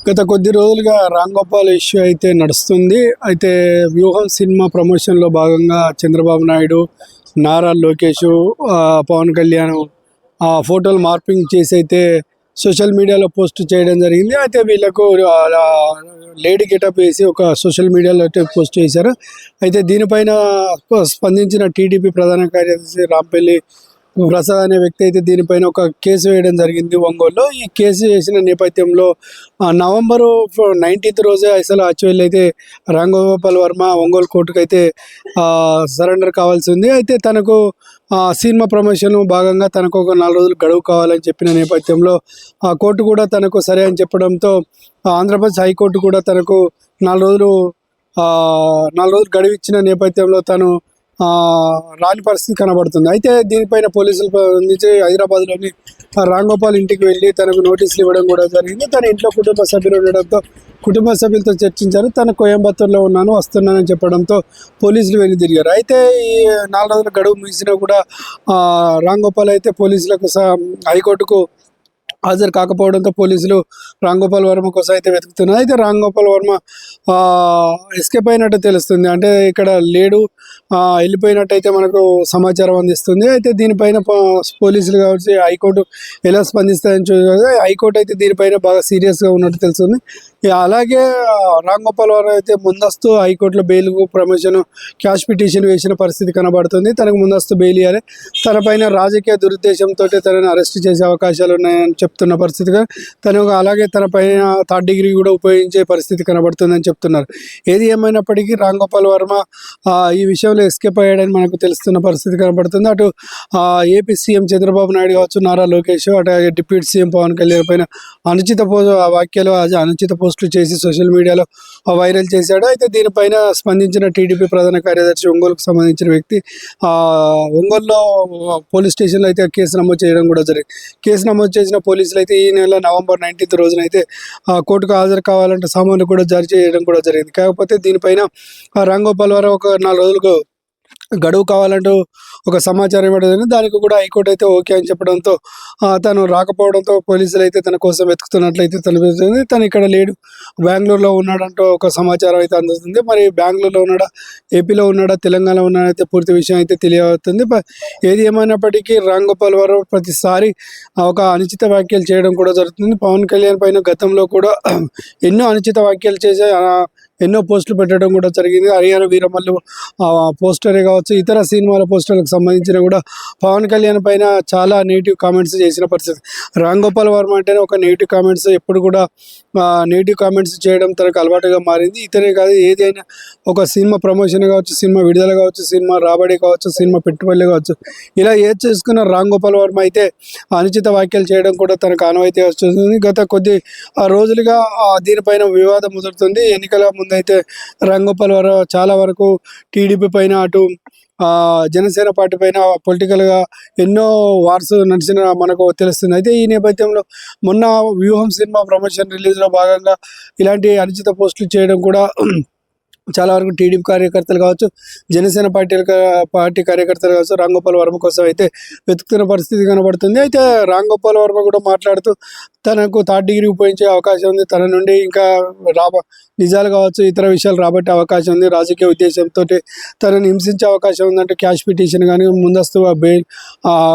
గత కొద్ది రోజులుగా రామ్ గోపాల్ ఇష్యూ అయితే నడుస్తుంది. అయితే వ్యూహం సినిమా ప్రమోషన్లో భాగంగా చంద్రబాబు నాయుడు, నారా లోకేష్, పవన్ కళ్యాణ్ ఫోటోలు మార్పింగ్ చేసి అయితే సోషల్ మీడియాలో పోస్ట్ చేయడం జరిగింది. అయితే వీళ్ళకు లేడీ గెటప్ వేసి ఒక సోషల్ మీడియాలో అయితే పోస్ట్ చేశారు. అయితే దీనిపైన స్పందించిన టీడీపీ ప్రధాన కార్యదర్శి రాంపల్లి ప్రసాద్ అనే వ్యక్తి అయితే దీనిపైన ఒక కేసు వేయడం జరిగింది ఒంగోలులో. ఈ కేసు వేసిన నేపథ్యంలో నవంబరు 19th రోజే అసలు యాక్చువల్ అయితే రామ్ గోపాల్ వర్మ ఒంగోలు కోర్టుకు అయితే సరెండర్ కావాల్సి ఉంది. అయితే తనకు సినిమా ప్రమోషన్ భాగంగా తనకు ఒక 4 రోజులు గడువు కావాలని చెప్పిన నేపథ్యంలో కోర్టు కూడా తనకు సరే అని చెప్పడంతో ఆంధ్రప్రదేశ్ హైకోర్టు కూడా తనకు 4 రోజులు గడువు ఇచ్చిన నేపథ్యంలో తను రాని పరిస్థితి కనబడుతుంది. అయితే దీనిపైన పోలీసులు నుంచి హైదరాబాద్లోని రామ్ గోపాల్ ఇంటికి వెళ్ళి తనకు నోటీసులు ఇవ్వడం కూడా జరిగింది. తన ఇంట్లో కుటుంబ సభ్యులు ఉండడంతో కుటుంబ సభ్యులతో చర్చించారు. తను కోయంబత్తూరులో వస్తున్నానని చెప్పడంతో పోలీసులు వెళ్ళి తిరిగారు. అయితే ఈ 4 రోజుల గడువు ముగిసినా కూడా రామ్ గోపాల్ అయితే పోలీసులకు హైకోర్టుకు హాజరు కాకపోవడంతో పోలీసులు రామ్ గోపాల్ వర్మ కోసం అయితే వెతుకుతున్నారు. అయితే రామ్ గోపాల్ వర్మ ఎస్కేప్ అయినట్టు తెలుస్తుంది. అంటే ఇక్కడ లేడు, వెళ్ళిపోయినట్టయితే మనకు సమాచారం అందిస్తుంది. అయితే దీనిపైన పోలీసులు కావచ్చు హైకోర్టు ఎలా స్పందిస్తాయని చూడాలి. హైకోర్టు అయితే దీనిపైన బాగా సీరియస్గా ఉన్నట్టు తెలుస్తుంది. అలాగే రామ్ గోపాల్ వర్మ అయితే ముందస్తు హైకోర్టులో బెయిల్ ప్రమోషన్ క్యాష్ పిటిషన్ వేసిన పరిస్థితి కనబడుతుంది. తనకు ముందస్తు బెయిల్ ఇవ్వాలి, తనపైన రాజకీయ దురుద్దేశంతో తనని అరెస్ట్ చేసే అవకాశాలు ఉన్నాయని చెప్తున్న పరిస్థితిగా తను అలాగే తన పైన 3rd డిగ్రీ కూడా ఉపయోగించే పరిస్థితి కనబడుతుందని చెప్తున్నారు. ఏది ఏమైనప్పటికీ రామ్ గోపాల్ వర్మ ఈ విషయంలో ఎస్కేప్ అయ్యాడని మనకు తెలుస్తున్న పరిస్థితి కనబడుతుంది. అటు ఏపీ సీఎం చంద్రబాబు నాయుడు కావచ్చు, నారా లోకేష్, అటు డిప్యూటీ సీఎం పవన్ కళ్యాణ్ పైన అనుచిత వ్యాఖ్యలు అనుచిత పోస్టులు చేసి సోషల్ మీడియాలో వైరల్ చేశాడు. అయితే దీనిపైన స్పందించిన టీడీపీ ప్రధాన కార్యదర్శి ఒంగోలుకు సంబంధించిన వ్యక్తి ఒంగోలులో పోలీస్ స్టేషన్లో అయితే కేసు నమోదు చేయడం కూడా జరిగింది. కేసు నమోదు చేసిన పోలీసులు అయితే ఈ నెల నవంబర్ 19th రోజున అయితే కోర్టుకు హాజరు కావాలంటే సామాన్లు కూడా జారీ చేయడం కూడా జరిగింది. కాకపోతే దీనిపైన రామ్ గోపాల్ వర్మ ఒక 4 రోజులకు గడువు కావాలంటూ ఒక సమాచారం ఇవ్వడం, దానికి కూడా హైకోర్టు అయితే ఓకే అని చెప్పడంతో తను రాకపోవడంతో పోలీసులు అయితే తన కోసం వెతుకుతున్నట్లయితే తెలుస్తుంది. తను ఇక్కడ లేడు, బెంగళూరులో ఉన్నాడంటూ ఒక సమాచారం అయితే అందుతుంది. మరి బెంగళూరులో ఉన్నాడా, ఏపీలో ఉన్నాడా, తెలంగాణలో ఉన్నాడైతే పూర్తి విషయం అయితే తెలియవుతుంది. ఏది ఏమైనప్పటికీ రామ్ గోపాల్ వర్మ ప్రతిసారి ఒక అనుచిత వ్యాఖ్యలు చేయడం కూడా జరుగుతుంది. పవన్ కళ్యాణ్ పైన గతంలో కూడా ఎన్నో అనుచిత వ్యాఖ్యలు చేసే ఎన్నో పోస్టులు పెట్టడం కూడా జరిగింది. హరియాణ వీరమల్లు పోస్టరే కావచ్చు, ఇతర సినిమాల పోస్టర్లకు సంబంధించిన కూడా పవన్ కళ్యాణ్ పైన చాలా నెగిటివ్ కామెంట్స్ చేసిన పరిస్థితి. రామ్ గోపాల్ వర్మ అంటేనే ఒక నెగిటివ్ కామెంట్స్, ఎప్పుడు కూడా నెగిటివ్ కామెంట్స్ చేయడం తనకు అలవాటుగా మారింది. ఇతనే కాదు, ఏదైనా ఒక సినిమా ప్రమోషన్ కావచ్చు, సినిమా విడుదల కావచ్చు, సినిమా రాబడి కావచ్చు, సినిమా పెట్టుబడులు కావచ్చు, ఇలా ఏది చేసుకున్న రామ్ గోపాల్ వర్మ అయితే అనుచిత వ్యాఖ్యలు చేయడం కూడా తనకు ఆనవాయితీ వస్తుంది. గత కొద్ది రోజులుగా దీనిపైన వివాదం ముదురుతుంది. ఎన్నికల అయితే రామ్ గోపాల్ వర్మ చాలా వరకు టీడీపీ పైన, అటు జనసేన పార్టీ పైన పొలిటికల్గా ఎన్నో వార్స్ నడిచిన మనకు తెలుస్తుంది. అయితే ఈ నేపథ్యంలో మొన్న వ్యూహం సినిమా ప్రమోషన్ రిలీజ్లో భాగంగా ఇలాంటి అనుచిత పోస్టులు చేయడం కూడా చాలా వరకు టీడీపీ కార్యకర్తలు కావచ్చు, జనసేన పార్టీ కార్యకర్తలు కావచ్చు రామ్ గోపాల్ వర్మ కోసం అయితే వెతుకుతున్న పరిస్థితి కనబడుతుంది. అయితే రామ్ గోపాల్ వర్మ కూడా మాట్లాడుతూ తనకు 3rd డిగ్రీ ఉపయోగించే అవకాశం ఉంది, తన నుండి ఇంకా నిజాలు కావచ్చు, ఇతర విషయాలు రాబట్టే అవకాశం ఉంది, రాజకీయ ఉద్దేశంతో తనని హింసించే అవకాశం ఉందంటే క్యాష్ పిటిషన్ కానీ ముందస్తుగా బెయిల్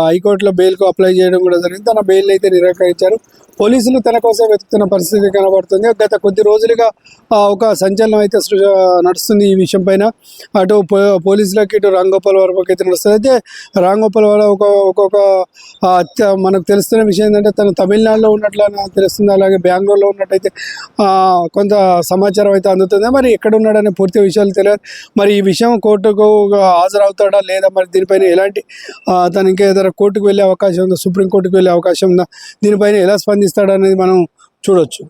హైకోర్టులో బెయిల్కు అప్లై చేయడం కూడా జరిగింది. తన బెయిల్ అయితే నిరాకరించారు. పోలీసులు తన కోసం వెతుకుతున్న పరిస్థితి కనబడుతుంది. గత కొద్ది రోజులుగా ఒక సంచలనం అయితే నడుస్తుంది ఈ విషయం పైన. అటు పోలీసులకి, ఇటు రామ్ గోపాల్ వర్మకి అయితే నడుస్తుంది. అయితే రామ్ గోపాల్ వర్మ ఒక్కొక్క మనకు తెలుస్తున్న విషయం ఏంటంటే తను తమిళనాడులో ఉన్నట్లు తెలుస్తుంది, అలాగే బెంగళూరులో ఉన్నట్టయితే కొంత సమాచారం అయితే అందుతుంది. మరి ఎక్కడ ఉన్నాడనే పూర్తి విషయాలు తెలియదు. మరి ఈ విషయం కోర్టుకు హాజరవుతాడా లేదా, మరి దీనిపైన ఎలాంటి తను ఇంకా ఏదైనా కోర్టుకు వెళ్ళే అవకాశం ఉందా, సుప్రీంకోర్టుకు వెళ్ళే అవకాశం ఉందా, దీనిపైన ఎలా స్పందిస్తాడనేది మనం చూడొచ్చు.